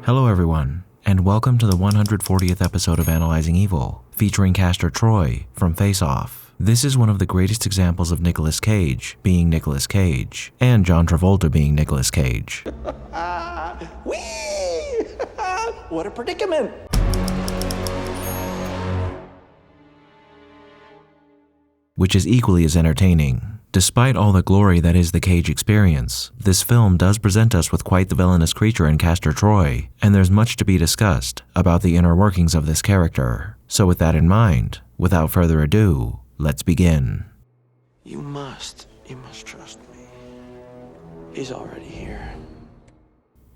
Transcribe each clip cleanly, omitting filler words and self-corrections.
Hello everyone, and welcome to the 140th episode of Analyzing Evil, featuring Castor Troy from Face Off. This is one of the greatest examples of Nicolas Cage being Nicolas Cage, and John Travolta being Nicolas Cage. Whee! What a predicament! Which is equally as entertaining. Despite all the glory that is the Cage experience, this film does present us with quite the villainous creature in Castor Troy, and there's much to be discussed about the inner workings of this character. So with that in mind, without further ado, let's begin. You must trust me. He's already here.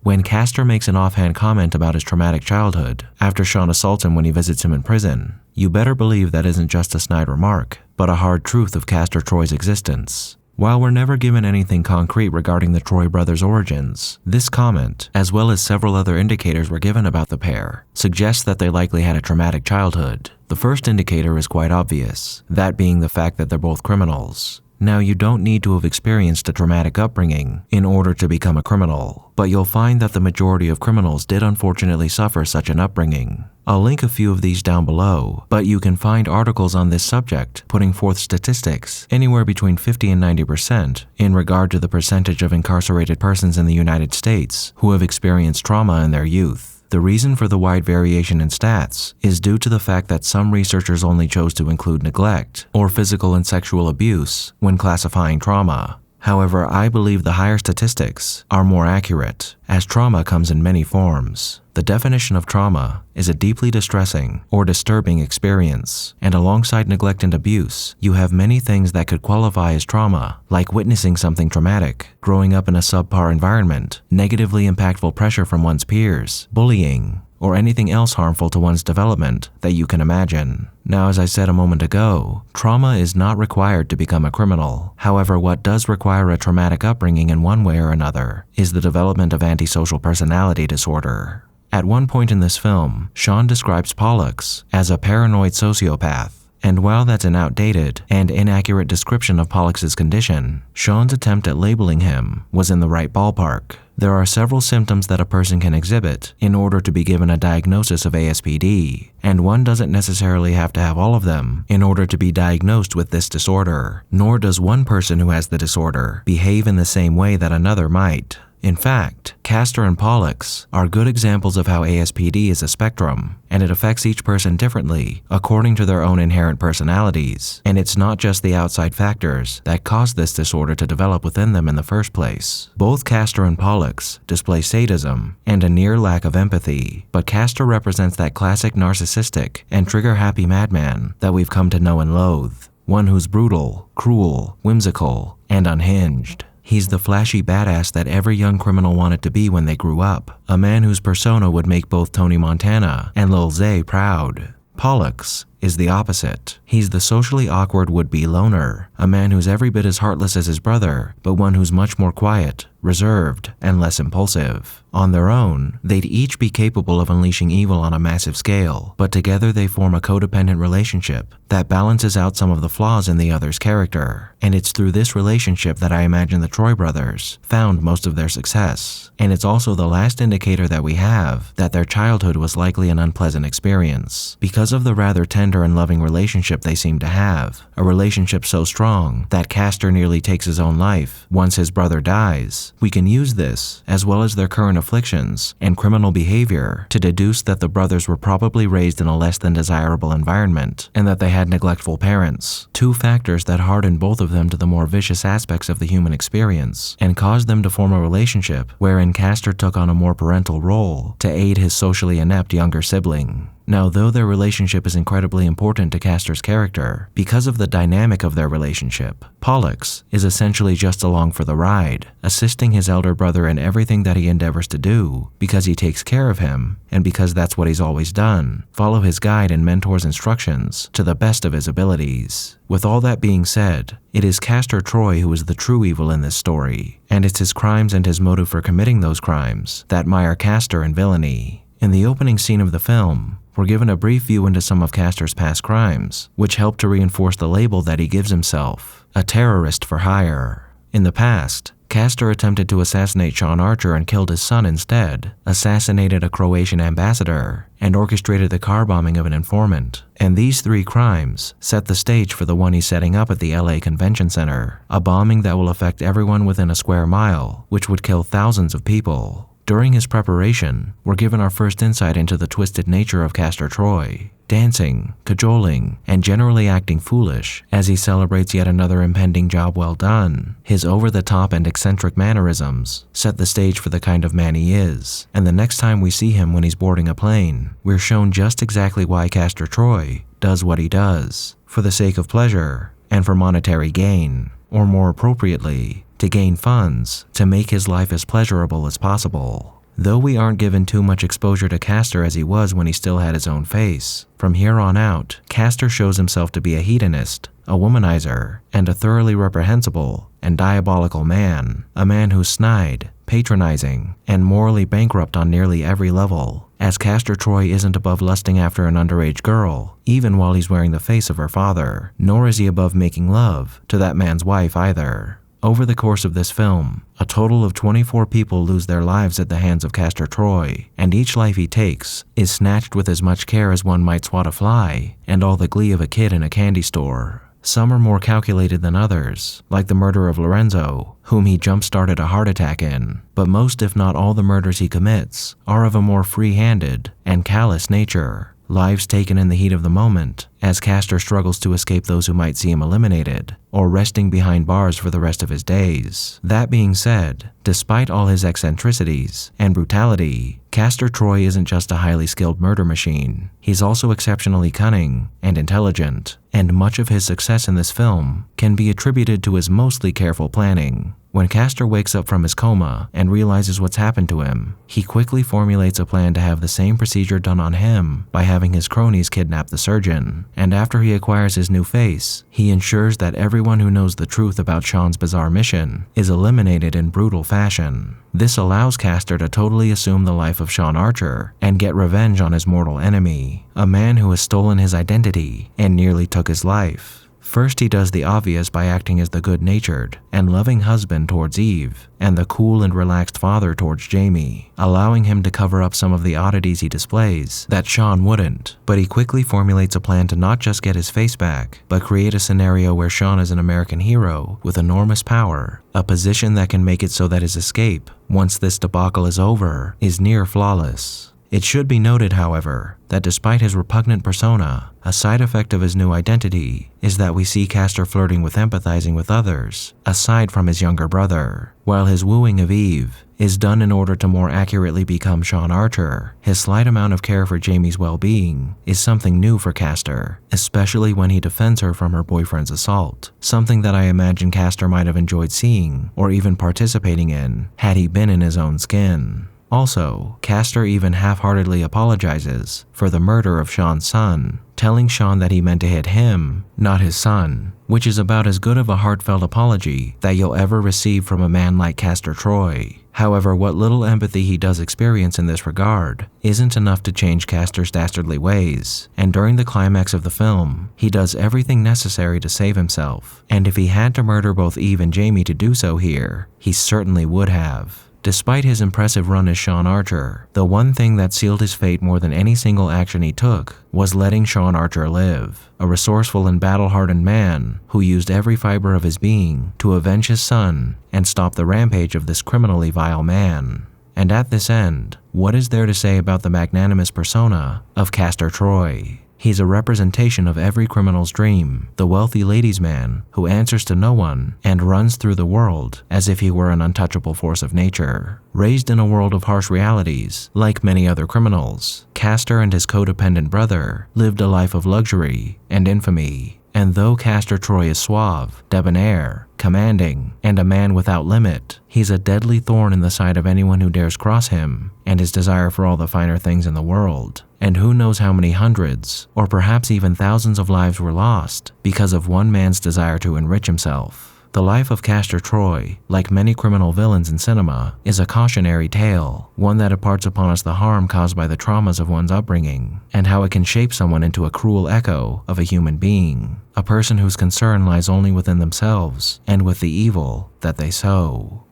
When Castor makes an offhand comment about his traumatic childhood after Sean assaults him when he visits him in prison, you better believe that isn't just a snide remark, but a hard truth of Castor Troy's existence. While we're never given anything concrete regarding the Troy brothers' origins, this comment, as well as several other indicators we're given about the pair, suggests that they likely had a traumatic childhood. The first indicator is quite obvious, that being the fact that they're both criminals. Now, you don't need to have experienced a traumatic upbringing in order to become a criminal, but you'll find that the majority of criminals did unfortunately suffer such an upbringing. I'll link a few of these down below, but you can find articles on this subject putting forth statistics anywhere between 50 and 90% in regard to the percentage of incarcerated persons in the United States who have experienced trauma in their youth. The reason for the wide variation in stats is due to the fact that some researchers only chose to include neglect or physical and sexual abuse when classifying trauma. However, I believe the higher statistics are more accurate, as trauma comes in many forms. The definition of trauma is a deeply distressing or disturbing experience, and alongside neglect and abuse, you have many things that could qualify as trauma, like witnessing something traumatic, growing up in a subpar environment, negatively impactful pressure from one's peers, bullying, or anything else harmful to one's development that you can imagine. Now, as I said a moment ago, trauma is not required to become a criminal. However, what does require a traumatic upbringing in one way or another is the development of antisocial personality disorder. At one point in this film, Sean describes Pollux as a paranoid sociopath. And while that's an outdated and inaccurate description of Pollux's condition, Sean's attempt at labeling him was in the right ballpark. There are several symptoms that a person can exhibit in order to be given a diagnosis of ASPD, and one doesn't necessarily have to have all of them in order to be diagnosed with this disorder, nor does one person who has the disorder behave in the same way that another might. In fact, Castor and Pollux are good examples of how ASPD is a spectrum, and it affects each person differently according to their own inherent personalities, and it's not just the outside factors that cause this disorder to develop within them in the first place. Both Castor and Pollux display sadism and a near lack of empathy, but Castor represents that classic narcissistic and trigger-happy madman that we've come to know and loathe, one who's brutal, cruel, whimsical, and unhinged. He's the flashy badass that every young criminal wanted to be when they grew up, a man whose persona would make both Tony Montana and Lil Zay proud. Pollux is the opposite. He's the socially awkward would-be loner, a man who's every bit as heartless as his brother, but one who's much more quiet, reserved, and less impulsive. On their own, they'd each be capable of unleashing evil on a massive scale, but together they form a codependent relationship that balances out some of the flaws in the other's character. And it's through this relationship that I imagine the Troy brothers found most of their success. And it's also the last indicator that we have that their childhood was likely an unpleasant experience, because of the rather tender and loving relationship they seem to have, a relationship so strong that Castor nearly takes his own life once his brother dies. We can use this, as well as their current afflictions and criminal behavior, to deduce that the brothers were probably raised in a less than desirable environment, and that they had neglectful parents, two factors that hardened both of them to the more vicious aspects of the human experience, and caused them to form a relationship wherein Castor took on a more parental role to aid his socially inept younger sibling. Now, though their relationship is incredibly important to Castor's character, because of the dynamic of their relationship, Pollux is essentially just along for the ride, assisting his elder brother in everything that he endeavors to do, because he takes care of him, and because that's what he's always done, follow his guide and mentor's instructions to the best of his abilities. With all that being said, it is Castor Troy who is the true evil in this story, and it's his crimes and his motive for committing those crimes that mire Castor in villainy. In the opening scene of the film, we're given a brief view into some of Castor's past crimes, which help to reinforce the label that he gives himself, a terrorist for hire. In the past, Castor attempted to assassinate Sean Archer and killed his son instead, assassinated a Croatian ambassador, and orchestrated the car bombing of an informant. And these 3 crimes set the stage for the one he's setting up at the LA Convention Center, a bombing that will affect everyone within a square mile, which would kill thousands of people. During his preparation, we're given our first insight into the twisted nature of Castor Troy, dancing, cajoling, and generally acting foolish as he celebrates yet another impending job well done. His over-the-top and eccentric mannerisms set the stage for the kind of man he is, and the next time we see him when he's boarding a plane, we're shown just exactly why Castor Troy does what he does, for the sake of pleasure and for monetary gain, or more appropriately, to gain funds to make his life as pleasurable as possible. Though we aren't given too much exposure to Castor as he was when he still had his own face, from here on out, Castor shows himself to be a hedonist, a womanizer, and a thoroughly reprehensible and diabolical man, a man who's snide, patronizing, and morally bankrupt on nearly every level, as Castor Troy isn't above lusting after an underage girl, even while he's wearing the face of her father, nor is he above making love to that man's wife either. Over the course of this film, a total of 24 people lose their lives at the hands of Castor Troy, and each life he takes is snatched with as much care as one might swat a fly, and all the glee of a kid in a candy store. Some are more calculated than others, like the murder of Lorenzo, whom he jump-started a heart attack in, but most if not all the murders he commits are of a more free-handed and callous nature. Lives taken in the heat of the moment, as Castor struggles to escape those who might see him eliminated, or resting behind bars for the rest of his days. That being said, despite all his eccentricities and brutality, Castor Troy isn't just a highly skilled murder machine. He's also exceptionally cunning and intelligent, and much of his success in this film can be attributed to his mostly careful planning. When Castor wakes up from his coma and realizes what's happened to him, he quickly formulates a plan to have the same procedure done on him by having his cronies kidnap the surgeon. And after he acquires his new face, he ensures that everyone who knows the truth about Sean's bizarre mission is eliminated in brutal fashion. This allows Castor to totally assume the life of Sean Archer and get revenge on his mortal enemy, a man who has stolen his identity and nearly took his life. First, he does the obvious by acting as the good-natured and loving husband towards Eve, and the cool and relaxed father towards Jamie, allowing him to cover up some of the oddities he displays that Sean wouldn't. But he quickly formulates a plan to not just get his face back, but create a scenario where Sean is an American hero with enormous power, a position that can make it so that his escape, once this debacle is over, is near flawless. It should be noted, however, that despite his repugnant persona, a side effect of his new identity is that we see Castor flirting with empathizing with others, aside from his younger brother. While his wooing of Eve is done in order to more accurately become Sean Archer, his slight amount of care for Jamie's well-being is something new for Castor, especially when he defends her from her boyfriend's assault, something that I imagine Castor might have enjoyed seeing or even participating in had he been in his own skin. Also, Castor even half-heartedly apologizes for the murder of Sean's son, telling Sean that he meant to hit him, not his son, which is about as good of a heartfelt apology that you'll ever receive from a man like Castor Troy. However, what little empathy he does experience in this regard isn't enough to change Castor's dastardly ways, and during the climax of the film, he does everything necessary to save himself, and if he had to murder both Eve and Jamie to do so here, he certainly would have. Despite his impressive run as Sean Archer, the one thing that sealed his fate more than any single action he took was letting Sean Archer live, a resourceful and battle-hardened man who used every fiber of his being to avenge his son and stop the rampage of this criminally vile man. And at this end, what is there to say about the magnanimous persona of Castor Troy? He's a representation of every criminal's dream, the wealthy ladies' man who answers to no one and runs through the world as if he were an untouchable force of nature. Raised in a world of harsh realities, like many other criminals, Castor and his codependent brother lived a life of luxury and infamy. And though Castor Troy is suave, debonair, commanding, and a man without limit, he's a deadly thorn in the side of anyone who dares cross him and his desire for all the finer things in the world. And who knows how many hundreds, or perhaps even thousands of lives were lost because of one man's desire to enrich himself. The life of Castor Troy, like many criminal villains in cinema, is a cautionary tale, one that imparts upon us the harm caused by the traumas of one's upbringing, and how it can shape someone into a cruel echo of a human being, a person whose concern lies only within themselves and with the evil that they sow.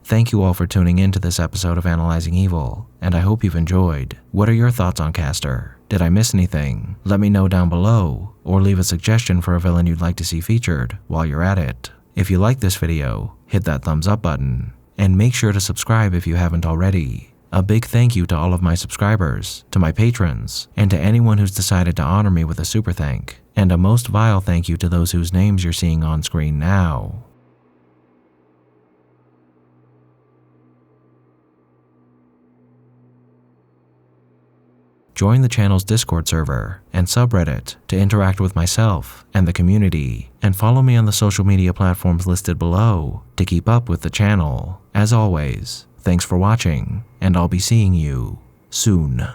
Thank you all for tuning in to this episode of Analyzing Evil, and I hope you've enjoyed. What are your thoughts on Castor? Did I miss anything? Let me know down below, or leave a suggestion for a villain you'd like to see featured while you're at it. If you like this video, hit that thumbs up button, and make sure to subscribe if you haven't already. A big thank you to all of my subscribers, to my patrons, and to anyone who's decided to honor me with a super thank, and a most vile thank you to those whose names you're seeing on screen now. Join the channel's Discord server and subreddit to interact with myself and the community, and follow me on the social media platforms listed below to keep up with the channel. As always, thanks for watching, and I'll be seeing you soon.